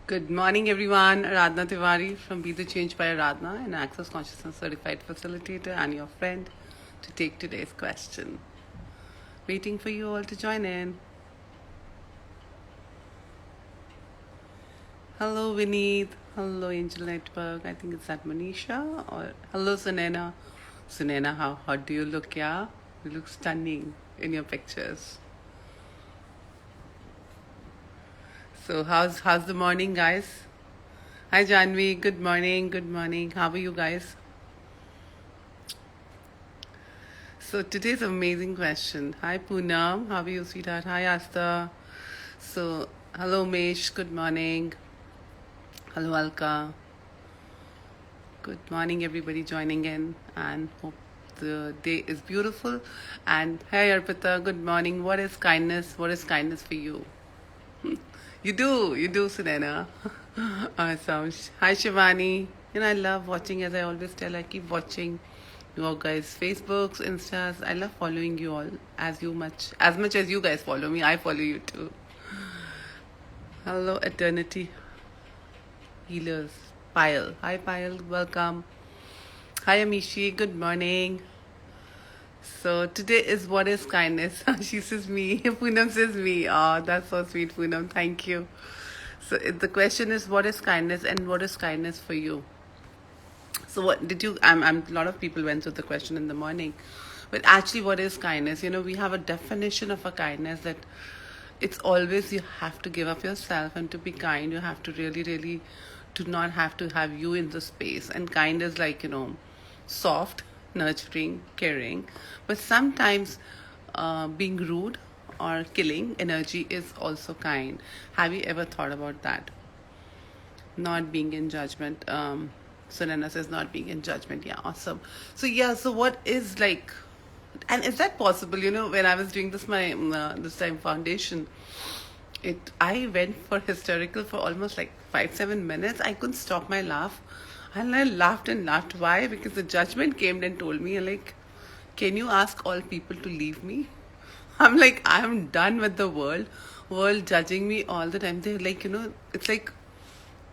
Good morning, everyone. Aradhna Tiwari from Be the Change by Aradhna, an Access Consciousness certified facilitator and your friend to take today's question. Waiting for you all to join in. Hello, Vineet. Hello, Angel Network. I think it's that Manisha. Or hello, Sunena. Sunena, how hot do you look? Yeah, you look stunning in your pictures. So, how's the morning, guys? Hi, Janvi. Good morning. Good morning. How are you guys? So today's amazing question. Hi Poonam, how are you, sweetheart? Hi Asta. So hello Mesh, good morning. Hello Alka. Good morning everybody joining in and hope the day is beautiful. And hi Arpita, good morning. What is kindness? What is kindness for you? You do, Sunena. Awesome. Hi Shivani. I love watching, as I always tell, I keep watching your guys' Facebooks, Instas. I love following you all as much as you guys follow me, I follow you too. Hello, Eternity Healers. Payal. Hi Payal, welcome. Hi Amishi, good morning. So today is what is kindness? She says me. Poonam says me. Oh, that's so sweet, Poonam. Thank you. So the question is, what is kindness, and what is kindness for you? So what did you? A lot of people went through the question in the morning, but actually, what is kindness? We have a definition of a kindness that it's always you have to give up yourself, and to be kind, you have to really, really, to not have to have you in the space. And kind is like soft, nurturing, caring, but sometimes being rude or killing energy is also kind. Have you ever thought about that? Not being in judgment. Sunana says not being in judgment. Yeah, awesome. So yeah, so what is like, and is that possible? When I was doing this time foundation, I went for hysterical for almost like 5-7 minutes. I couldn't stop my laugh, and I laughed and laughed. Why? Because the judgment came and told me like, can you ask all people to leave me? I'm like, I'm done with the world judging me all the time. They're like, it's like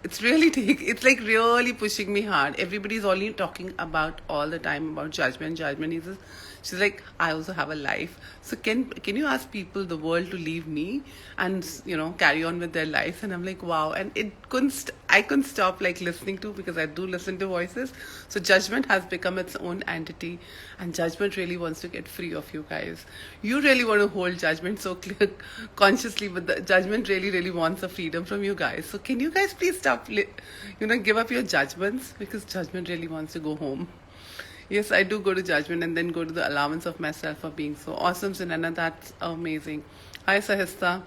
it's like really pushing me hard. Everybody's only talking about all the time about judgment. She's like, I also have a life. So can you ask people, the world, to leave me and carry on with their lives? And I'm like, wow. And I couldn't stop like listening to, because I do listen to voices. So judgment has become its own entity, and judgment really wants to get free of you guys. You really want to hold judgment so clear, consciously, but the judgment really, really wants a freedom from you guys. So can you guys please stop, give up your judgments, because judgment really wants to go home. Yes, I do go to judgment and then go to the allowance of myself for being so awesome, Sunana. That's amazing. Hi, Sahista.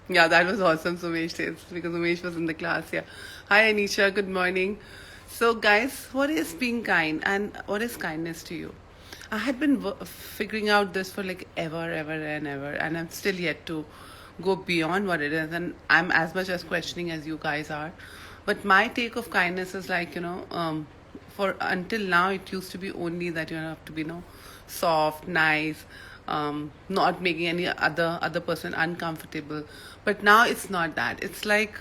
Yeah, that was awesome, Sumesh says, because Umesh was in the class. Yeah. Hi, Anisha. Good morning. So, guys, what is being kind and what is kindness to you? I had been figuring out this for like ever, and I'm still yet to go beyond what it is. And I'm as much as questioning as you guys are. But my take of kindness is like, for until now, it used to be only that you have to be, soft, nice, not making any other person uncomfortable. But now it's not that. It's like,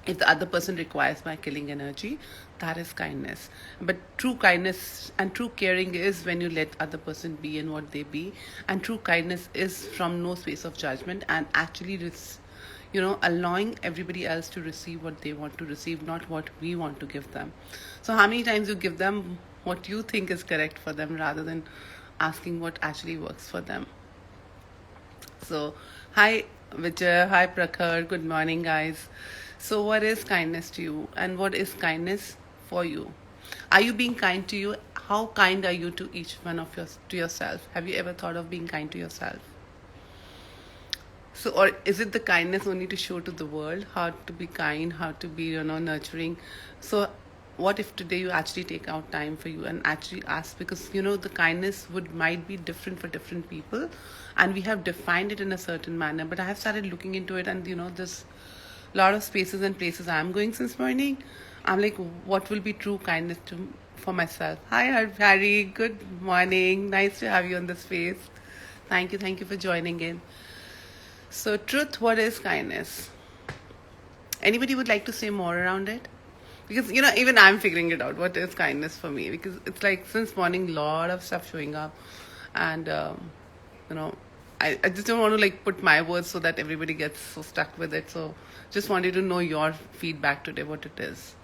if the other person requires my killing energy, that is kindness. But true kindness and true caring is when you let other person be in what they be. And true kindness is from no space of judgment, and actually allowing everybody else to receive what they want to receive, not what we want to give them. So how many times you give them what you think is correct for them, rather than asking what actually works for them. So, hi Vijay, hi Prakhar, good morning, guys. So, what is kindness to you, and what is kindness for you? Are you being kind to you? How kind are you to each one of to yourself? Have you ever thought of being kind to yourself? So, or is it the kindness only to show to the world how to be kind, how to be, nurturing? So, what if today you actually take out time for you and actually ask? Because the kindness might be different for different people, and we have defined it in a certain manner. But I have started looking into it, and there's a lot of spaces and places I'm going since morning. I'm like, what will be true kindness for myself? Hi, Harry. Good morning. Nice to have you on the space. Thank you for joining in. So, truth, what is kindness? Anybody would like to say more around it? Because even I'm figuring it out, what is kindness for me, because it's like since morning lot of stuff showing up. And you know I just don't want to like put my words so that everybody gets so stuck with it. So just wanted to know your feedback today, what it is.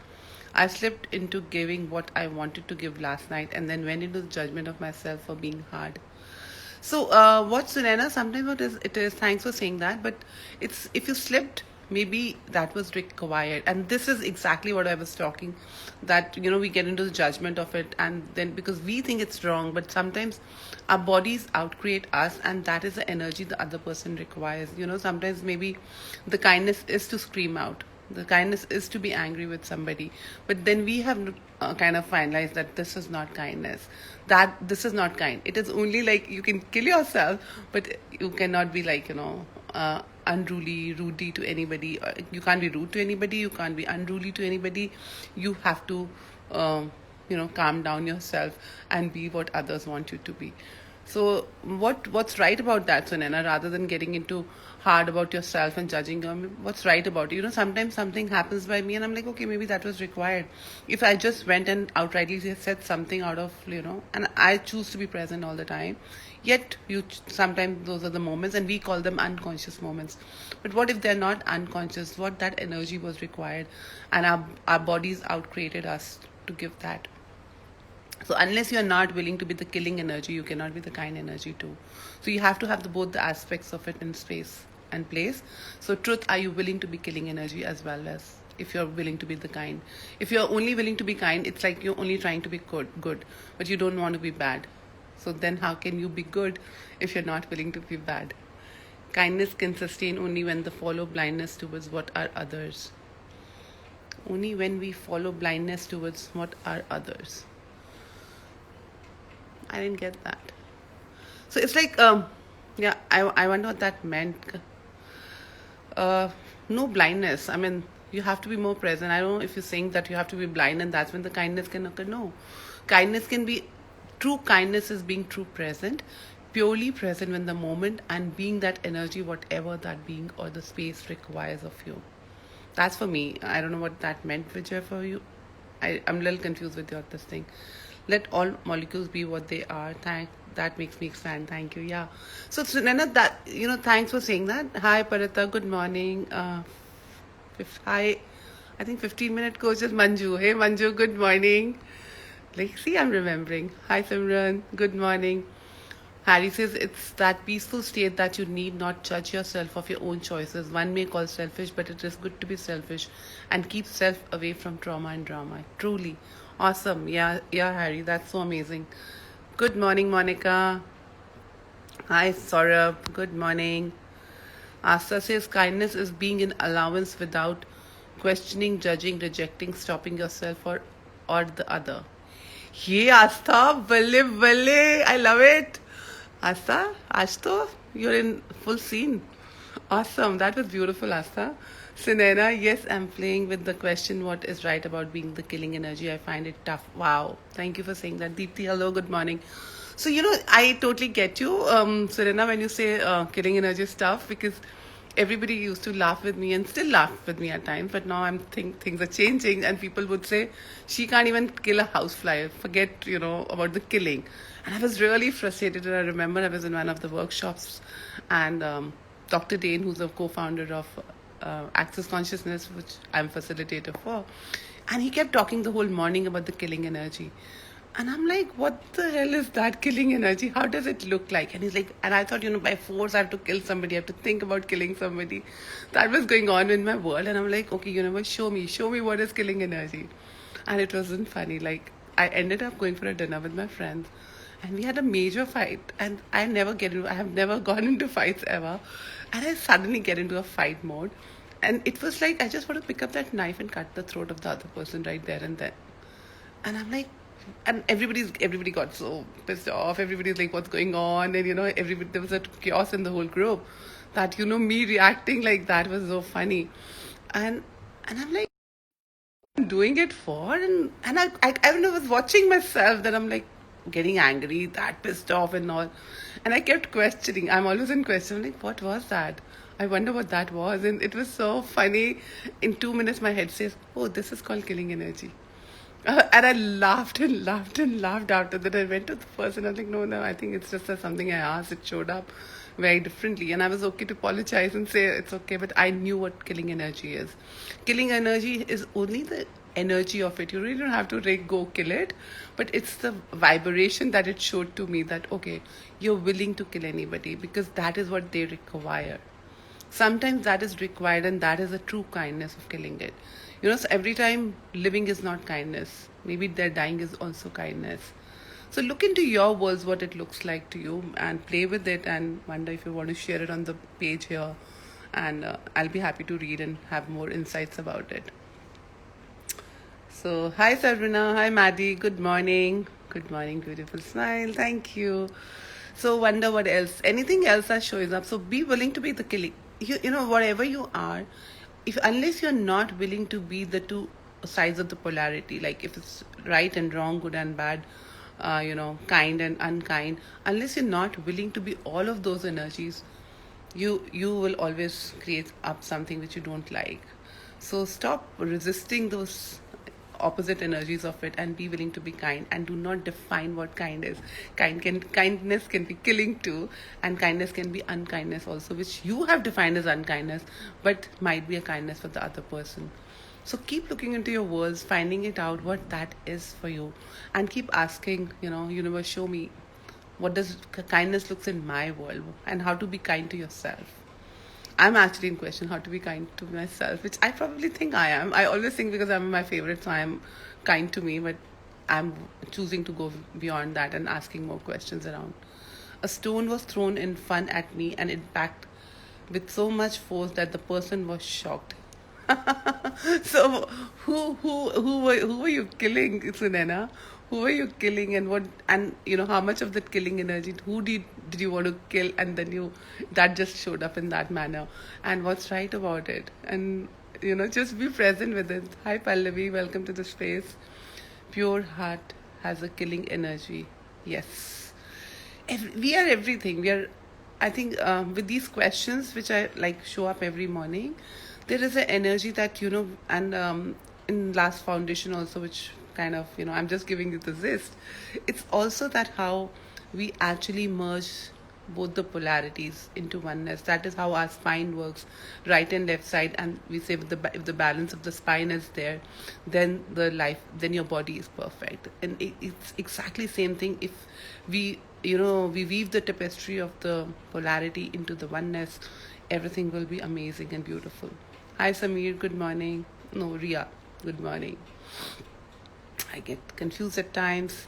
I slipped into giving what I wanted to give last night and then went into the judgment of myself for being hard. So, what Sunena, sometimes what is it is, thanks for saying that, but it's if you slipped, maybe that was required. And this is exactly what I was talking, that, we get into the judgment of it, and then because we think it's wrong, but sometimes our bodies outcreate us, and that is the energy the other person requires. Sometimes maybe the kindness is to scream out. The kindness is to be angry with somebody, but then we have kind of finalized that this is not kindness, that this is not kind. It is only like you can kill yourself, but you cannot be like, unruly, rudely to anybody. You can't be rude to anybody, you can't be unruly to anybody. You have to, calm down yourself and be what others want you to be. So what's right about that, Sunena? Rather than getting into hard about yourself and judging them, what's right about it? Sometimes something happens by me and I'm like, okay, maybe that was required. If I just went and outrightly said something out of, and I choose to be present all the time, yet sometimes those are the moments and we call them unconscious moments. But what if they're not unconscious? What that energy was required, and our bodies outcreated us to give that. So unless you're not willing to be the killing energy, you cannot be the kind energy too. So you have to have both the aspects of it in space and place. So truth, are you willing to be killing energy as well as if you're willing to be the kind? If you're only willing to be kind, it's like you're only trying to be good, but you don't want to be bad. So then how can you be good if you're not willing to be bad? Kindness can sustain only when they follow blindness towards what are others. Only when we follow blindness towards what are others. I didn't get that. So it's like, I wonder what that meant. No blindness. I mean, you have to be more present. I don't know if you're saying that you have to be blind and that's when the kindness can occur. No. Kindness can be, true kindness is being true present, purely present in the moment and being that energy, whatever that being or the space requires of you. That's for me. I don't know what that meant, Vijay, for you. I'm a little confused with this thing. Let all molecules be what they are. That makes me expand. Thank you. Yeah. So Sunena, that thanks for saying that. Hi Parita, good morning. Hi, I think 15-minute coach is Manju. Hey Manju, good morning. Like, see, I'm remembering. Hi Simran, good morning. Harry says it's that peaceful state that you need not judge yourself of your own choices. One may call selfish, but it is good to be selfish and keep self away from trauma and drama. Truly. Awesome. Yeah, Harry, that's so amazing. Good morning, Monica. Hi, Saurabh. Good morning. Asta says kindness is being in allowance without questioning, judging, rejecting, stopping yourself or the other. Hey, Asta, balle, I love it. Asta, Ashto, you're in full scene. Awesome. That was beautiful, Asta. Sinena, yes, I'm playing with the question, what is right about being the killing energy? I find it tough. Wow. Thank you for saying that. Deepti, hello, good morning. So, I totally get you, Serena, when you say killing energy is tough, because everybody used to laugh with me and still laugh with me at times, but now I'm things are changing and people would say, she can't even kill a housefly, forget, about the killing. And I was really frustrated, and I remember I was in one of the workshops and Dr. Dane, who's a co-founder of Access Consciousness, which I'm facilitator for, and he kept talking the whole morning about the killing energy. And I'm like, what the hell is that killing energy? How does it look like? And he's like, and I thought, by force I have to kill somebody, I have to think about killing somebody. That was going on in my world. And I'm like, okay, universe, show me what is killing energy. And it wasn't funny. Like, I ended up going for a dinner with my friends and we had a major fight. And I have never gone into fights ever. And I suddenly get into a fight mode. And it was like, I just want to pick up that knife and cut the throat of the other person right there and then. And I'm like, and everybody got so pissed off. Everybody's like, what's going on? And there was a chaos in the whole group. That me reacting like that was so funny. And I'm like, I'm doing it for, and I was watching myself that I'm like getting angry, that pissed off and all. And I kept questioning. I'm always in question, like, what was that? I wonder what that was. And it was so funny. In 2 minutes, my head says, oh, this is called killing energy. And I laughed and laughed and laughed after that. I went to the person. I was like, no, I think it's just something I asked. It showed up very differently. And I was okay to apologize and say it's okay. But I knew what killing energy is. Killing energy is only the energy of it. You really don't have to go kill it. But it's the vibration that it showed to me that, okay, you're willing to kill anybody because that is what they require. Sometimes that is required, and that is a true kindness of killing it. So every time living is not kindness. Maybe their dying is also kindness. So look into your worlds, what it looks like to you, and play with it, and wonder if you want to share it on the page here. And I'll be happy to read and have more insights about it. So, hi Sarvina, hi Maddie, good morning. Good morning, beautiful smile, thank you. So, wonder what else, anything else that shows up. So, be willing to be the killing. Whatever you are, unless you're not willing to be the two sides of the polarity, like if it's right and wrong, good and bad, kind and unkind, unless you're not willing to be all of those energies, you will always create up something which you don't like. So stop resisting those opposite energies of it and be willing to be kind, and do not define what kind is. Kindness can be killing too, and kindness can be unkindness also, which you have defined as unkindness but might be a kindness for the other person. So keep looking into your worlds, finding it out what that is for you, and keep asking, universe, show me what does kindness looks in my world, and how to be kind to yourself. I'm actually in question how to be kind to myself, which I probably think I am. I always think because I'm my favorite, so I'm kind to me, but I'm choosing to go beyond that and asking more questions around. A stone was thrown in fun at me and it backed with so much force that the person was shocked. So who were you killing, Sunena? Who were you killing, and what, and how much of that killing energy, who did you want to kill, and then that just showed up in that manner, and what's right about it, and just be present with it. Hi Pallavi, welcome to the space. Pure heart has a killing energy. Yes, we are everything. I think with these questions which I like show up every morning, there is an energy that and in last foundation also, which kind of I'm just giving you the gist. It's also that how we actually merge both the polarities into oneness. That is how our spine works, right and left side. And we say if the balance of the spine is there, then then your body is perfect. And it's exactly same thing if we we weave the tapestry of the polarity into the oneness. Everything will be amazing and beautiful. Hi Samir, good morning. No, Ria, good morning. I get confused at times.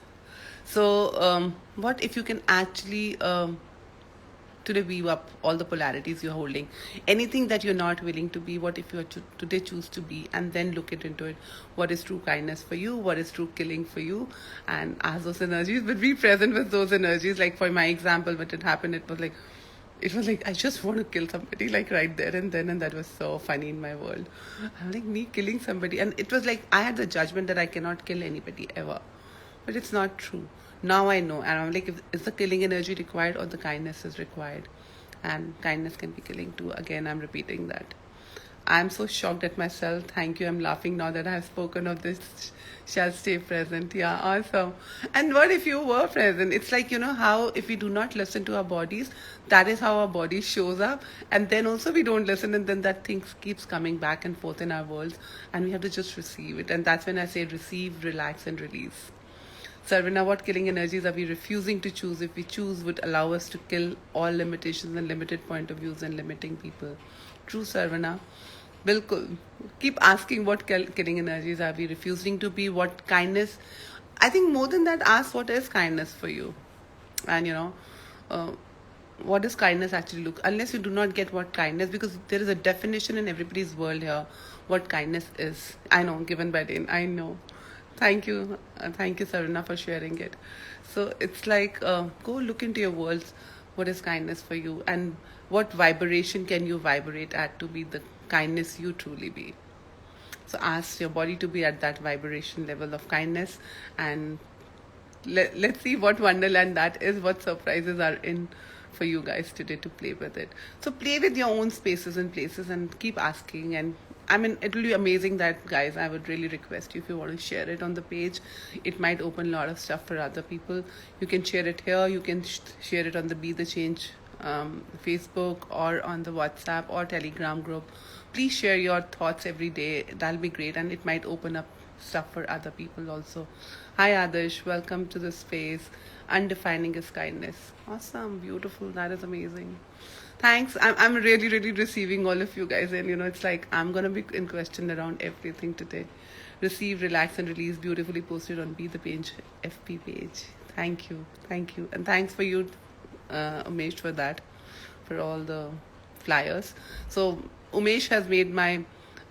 So what if you can actually today weave up all the polarities you're holding, anything that you're not willing to be, what if you today choose to be, and then look into it, what is true kindness for you, what is true killing for you, and ask those energies, but be present with those energies. Like for my example, when it happened, it was like I just want to kill somebody, like right there and then, and that was so funny in my world. I'm like, me killing somebody, and it was like I had the judgment that I cannot kill anybody ever, but it's not true. Now I know, and I'm like, is the killing energy required or the kindness is required? And kindness can be killing too. Again, I'm repeating that. I'm so shocked at myself. Thank you. I'm laughing now that I've spoken of this. Shall stay present. Yeah, awesome. And what if you were present? It's like, how if we do not listen to our bodies, that is how our body shows up. And then also we don't listen, and then that thing keeps coming back and forth in our worlds, and we have to just receive it. And that's when I say receive, relax, and release. Sarvina, what killing energies are we refusing to choose? If we choose, would allow us to kill all limitations and limited point of views and limiting people. True, Sarvina. Bilkul. Keep asking what killing energies are we refusing to be, what kindness. I think more than that, ask what is kindness for you. And what does kindness actually look, unless you do not get what kindness, because there is a definition in everybody's world here what kindness is. I know, given by Dane, I know. Thank you, Sarvina, for sharing it. So it's like, go look into your worlds. What is kindness for you, and what vibration can you vibrate at to be the kindness you truly be? So ask your body to be at that vibration level of kindness, and let's see what wonderland that is, what surprises are in for you guys today to play with it. So play with your own spaces and places and keep asking. And I mean, it will be amazing that, guys, I would really request you, if you want to share it on the page, it might open a lot of stuff for other people. You can share it here, you can share it on the Be the Change Facebook, or on the WhatsApp or Telegram group. Please share your thoughts every day. That'll be great, and it might open up stuff for other people also. Hi Adarsh, welcome to the space. Undefining is kindness. Awesome, beautiful. That is amazing. Thanks. I'm really receiving all of you guys, and it's like I'm gonna be in question around everything today. Receive, relax, and release. Beautifully posted on Be the Page FP page. Thank you, and thanks for you, Umesh, for that, for all the flyers. So Umesh has made my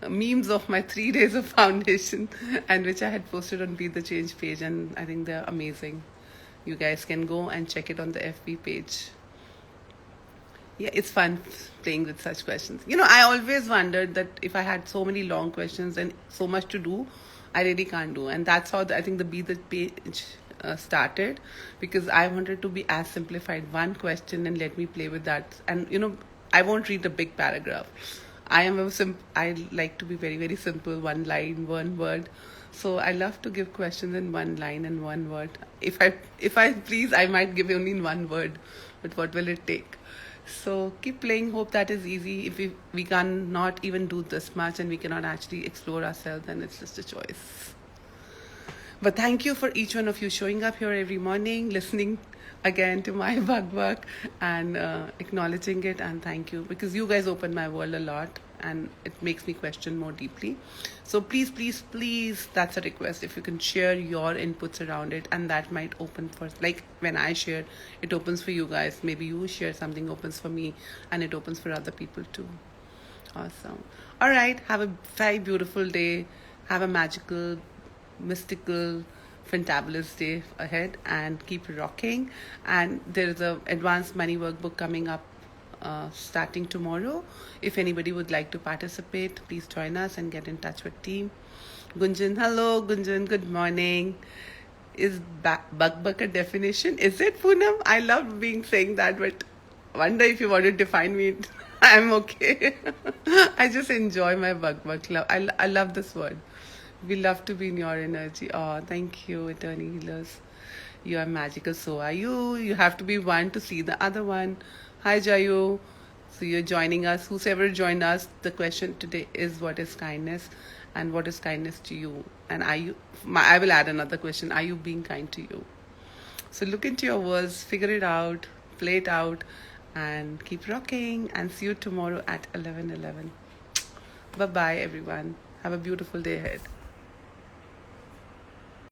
memes of my 3 days of foundation, and which I had posted on Be the Change page, and I think they're amazing. You guys can go and check it on the FB page. Yeah, it's fun playing with such questions. I always wondered that if I had so many long questions and so much to do, I really can't do. And that's how I think the Be the Page started, because I wanted to be as simplified. One question and let me play with that. And I won't read a big paragraph. I like to be very simple. One line, one word. So I love to give questions in one line and one word. If I please, I might give only in one word, but what will it take? So keep playing. Hope that is easy. If we cannot even do this much and we cannot actually explore ourselves, then it's just a choice. But thank you for each one of you showing up here every morning, listening again to my bug and acknowledging it. And thank you, because you guys open my world a lot and it makes me question more deeply. So please, that's a request. If you can share your inputs around it, and that might open for, like when I share, it opens for you guys. Maybe you share something, opens for me, and it opens for other people too. Awesome. All right. Have a very beautiful day. Have a magical, mystical, fantabulous day ahead, and keep rocking. And there is a advanced money workbook coming up starting tomorrow. If anybody would like to participate, please join us and get in touch with team. Gunjan, hello Gunjan, good morning. Is bug a definition? Is it, Poonam? I love saying that, but wonder if you want to define me. I'm okay. I just enjoy my bug. I love this word. We love to be in your energy. Oh, thank you, Eternal Healers. You are magical, so are you. You have to be one to see the other one. Hi, Jayu. So you're joining us. Whoever joined us, the question today is, what is kindness? And what is kindness to you? And I will add another question. Are you being kind to you? So look into your words, figure it out, play it out, and keep rocking. And see you tomorrow at 11:11. Bye-bye, everyone. Have a beautiful day ahead.